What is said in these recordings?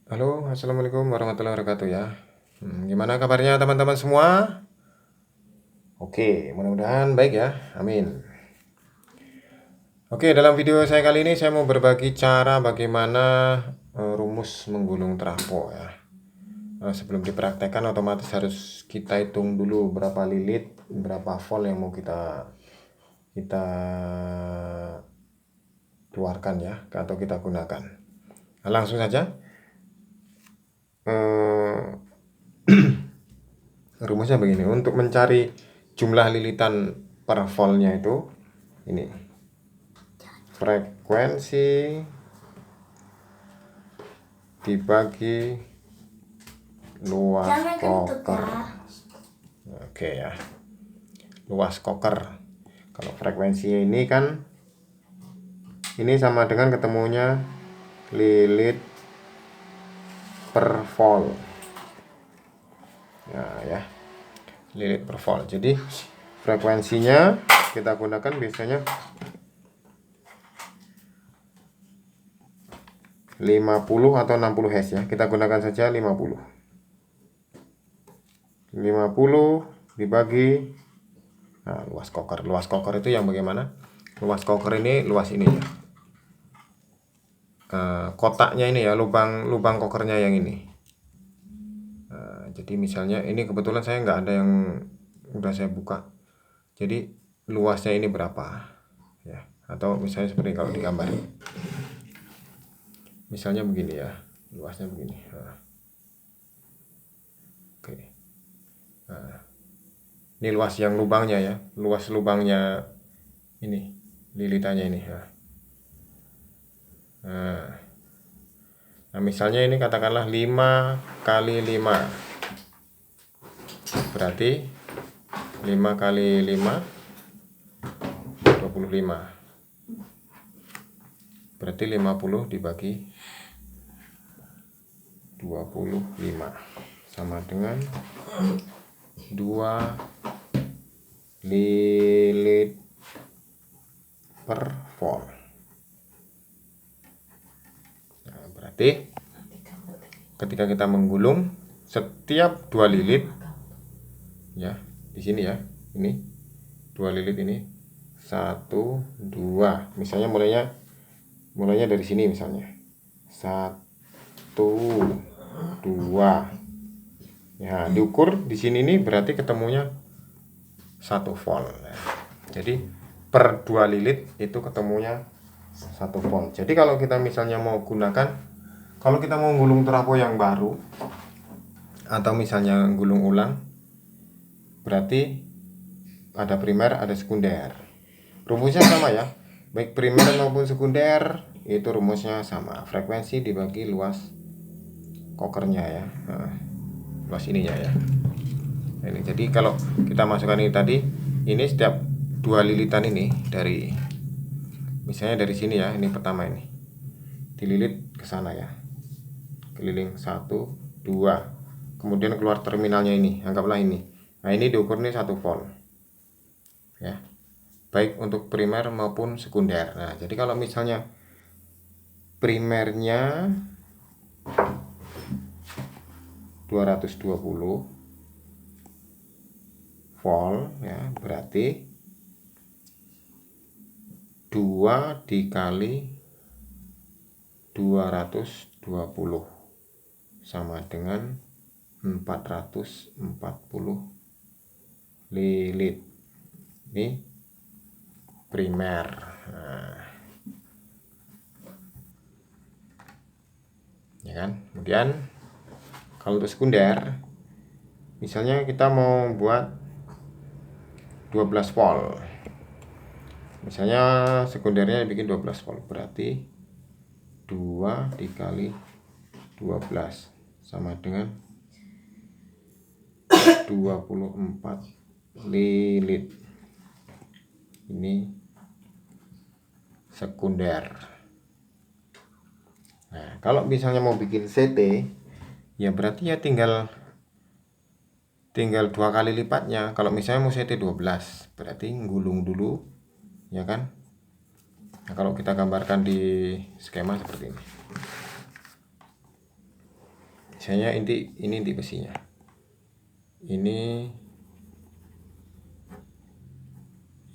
Halo, assalamualaikum warahmatullahi wabarakatuh ya. Gimana kabarnya teman-teman semua? Oke, mudah-mudahan baik ya. Amin. Oke, dalam video saya kali ini saya mau berbagi cara bagaimana rumus menggulung trafo ya. Sebelum dipraktekkan otomatis harus kita hitung dulu berapa lilit, berapa volt yang mau kita keluarkan ya, atau kita gunakan. Nah, langsung saja. Rumusnya begini, untuk mencari jumlah lilitan per voltnya itu ini frekuensi dibagi luas koker. Oke ya, luas koker. Kalau frekuensi ini kan ini sama dengan ketemunya lilit per volt ya, lilit per volt. Jadi frekuensinya kita gunakan biasanya 50 atau 60 Hz ya. Kita gunakan saja 50 dibagi luas koker. Luas koker itu yang bagaimana? Luas koker ini luas ini ya. Kotaknya ini ya, lubang kokernya yang ini. Jadi misalnya ini kebetulan saya nggak ada yang udah saya buka. Jadi luasnya ini berapa ya? Atau misalnya seperti kalau digambar. Misalnya begini ya, luasnya begini. Oke. Ini luas yang lubangnya ya, luas lubangnya ini, lilitannya ini. Nah, misalnya ini katakanlah 5 kali 5. Berarti 5 kali 5 25. Berarti 50 dibagi 25 sama dengan 2 lilit per volt. Nah, berarti ketika kita menggulung setiap 2 lilit ya, di sini ya, ini 2 lilit ini 1 2. Misalnya mulainya dari sini misalnya 1 2 ya, diukur di sini nih berarti ketemunya 1 volt ya. Jadi per 2 lilit itu ketemunya 1 volt. Jadi kalau kita misalnya mau gunakan, kalau kita mau gulung trafo yang baru atau misalnya gulung ulang, berarti ada primer ada sekunder. Rumusnya sama ya, baik primer maupun sekunder itu rumusnya sama, frekuensi dibagi luas kokernya ya. Luas ininya ya. Ini jadi kalau kita masukkan ini tadi, ini setiap 2 lilitan ini dari misalnya dari sini ya, ini pertama ini dililit ke sana ya, keliling 1 2, kemudian keluar terminalnya ini, anggaplah ini. Nah, ini diukur nih 1 volt ya, baik untuk primer maupun sekunder. Nah, jadi kalau misalnya primernya 220 volt ya, berarti 2 dikali 220 sama dengan 440 lilit. Ini primer. Ya kan? Kemudian kalau untuk sekunder, misalnya kita mau buat 12 volt. Misalnya sekundernya bikin 12 volt, berarti 2 dikali 12 sama dengan 24 lilit. Ini sekunder. Nah, kalau misalnya mau bikin CT, ya berarti ya tinggal 2 kali lipatnya. Kalau misalnya mau CT 12, berarti gulung dulu ya kan. Nah, kalau kita gambarkan di skema seperti ini. misalnya ini inti besinya,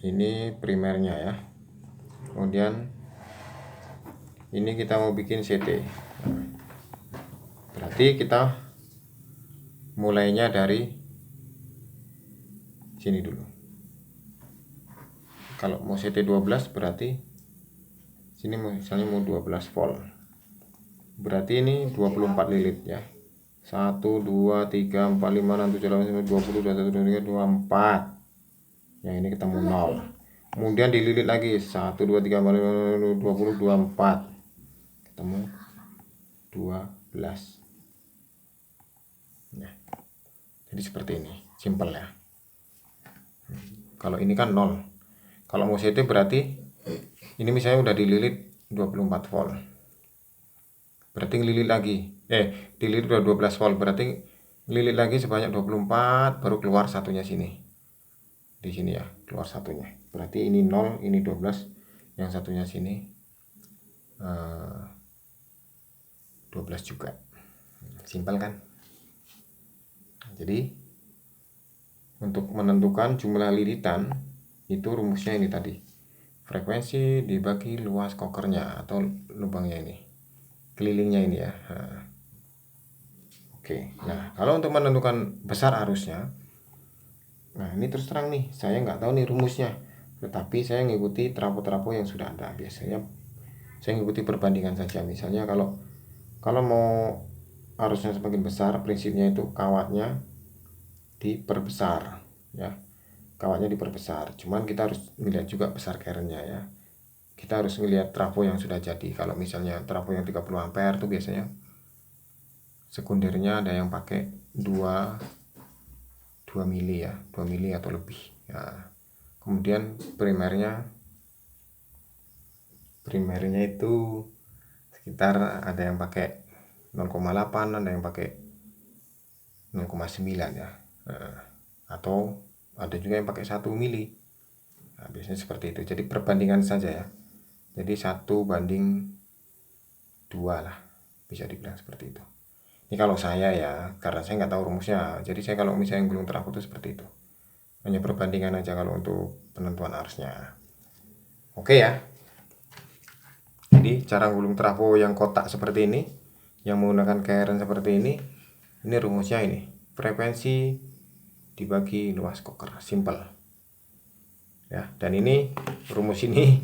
ini primernya ya. Kemudian ini kita mau bikin CT, berarti kita mulainya dari sini dulu. Kalau mau CT 12 berarti sini misalnya mau 12 volt, berarti ini 24 lilit ya. 1 2 3 4 5 6 7 8 9 20 21 22 24. Yang ini ketemu 0. Kemudian dililit lagi 1 2 3 4 5 20 24. Ketemu 12. Nah, jadi seperti ini, simple ya. Kalau ini kan 0. Kalau mau CT berarti ini misalnya udah dililit 24 volt. Berarti ngelilit lagi. Dililit udah 12 volt, berarti ngelilit lagi sebanyak 24 baru keluar satunya sini. Di sini ya, keluar satunya. Berarti ini 0, ini 12, yang satunya sini 12 juga. Simpel kan? Jadi untuk menentukan jumlah lilitan itu rumusnya ini tadi, frekuensi dibagi luas kokernya atau lubangnya ini, kelilingnya ini ya. Oke, nah kalau untuk menentukan besar arusnya, nah ini terus terang nih, saya nggak tahu nih rumusnya, tetapi saya ngikuti trafo-trafo yang sudah ada. Biasanya saya ngikuti perbandingan saja. Misalnya kalau mau arusnya semakin besar, prinsipnya itu kawatnya diperbesar ya, kawatnya diperbesar. Cuman kita harus melihat juga besar kerennya ya, kita harus melihat trafo yang sudah jadi. Kalau misalnya trafo yang 30 ampere tuh biasanya sekundernya ada yang pakai 2 mili ya, 2 mili atau lebih ya. Kemudian primernya itu sekitar ada yang pakai 0,8, ada yang pakai 0,9 ya. Atau ada juga yang pakai 1 mili. Nah, biasanya seperti itu. Jadi perbandingan saja ya. Jadi 1:2 lah, bisa dibilang seperti itu. Ini kalau saya ya, karena saya nggak tahu rumusnya. Jadi saya kalau misalnya gulung trafo itu seperti itu. Hanya perbandingan aja kalau untuk penentuan arusnya. Oke ya. Jadi cara gulung trafo yang kotak seperti ini, yang menggunakan keren seperti ini rumusnya ini. Frekuensi dibagi luas koker, simple ya. Dan ini rumus ini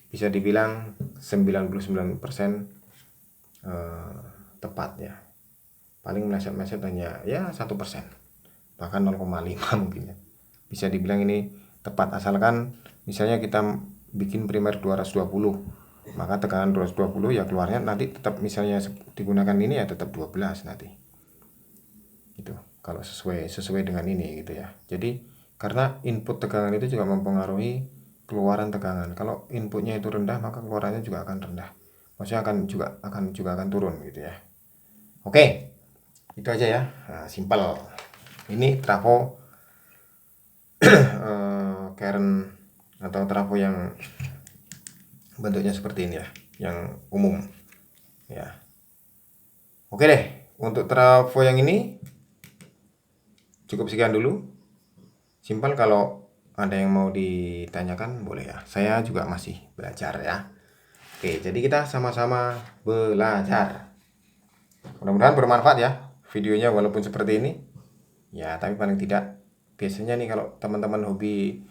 bisa dibilang 99% tepat ya. Paling meleset-meleset hanya ya 1%, bahkan 0,5 mungkin ya. Bisa dibilang ini tepat, asalkan misalnya kita bikin primer 220, maka tekanan 220 ya keluarnya nanti tetap, misalnya digunakan ini ya tetap 12 nanti. Itu kalau sesuai dengan ini gitu ya. Jadi karena input tegangan itu juga mempengaruhi keluaran tegangan. Kalau inputnya itu rendah, maka keluarannya juga akan rendah. Maksudnya akan turun gitu ya. Oke, itu aja ya. Nah, simple. Ini trafo keren atau trafo yang bentuknya seperti ini ya, yang umum ya. Oke deh, untuk trafo yang ini cukup sekian dulu. Simpel. Kalau ada yang mau ditanyakan boleh ya, saya juga masih belajar ya. Oke, jadi kita sama-sama belajar. Mudah-mudahan bermanfaat ya videonya, walaupun seperti ini ya, tapi paling tidak biasanya nih kalau teman-teman hobi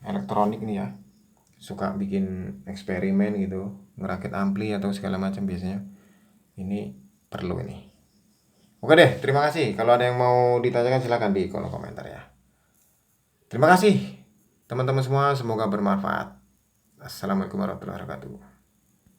elektronik nih ya, suka bikin eksperimen gitu, ngerakit ampli atau segala macam, biasanya ini perlu ini. Oke deh, terima kasih. Kalau ada yang mau ditanyakan silahkan di kolom komentar ya. Terima kasih teman-teman semua, semoga bermanfaat. Assalamualaikum warahmatullahi wabarakatuh.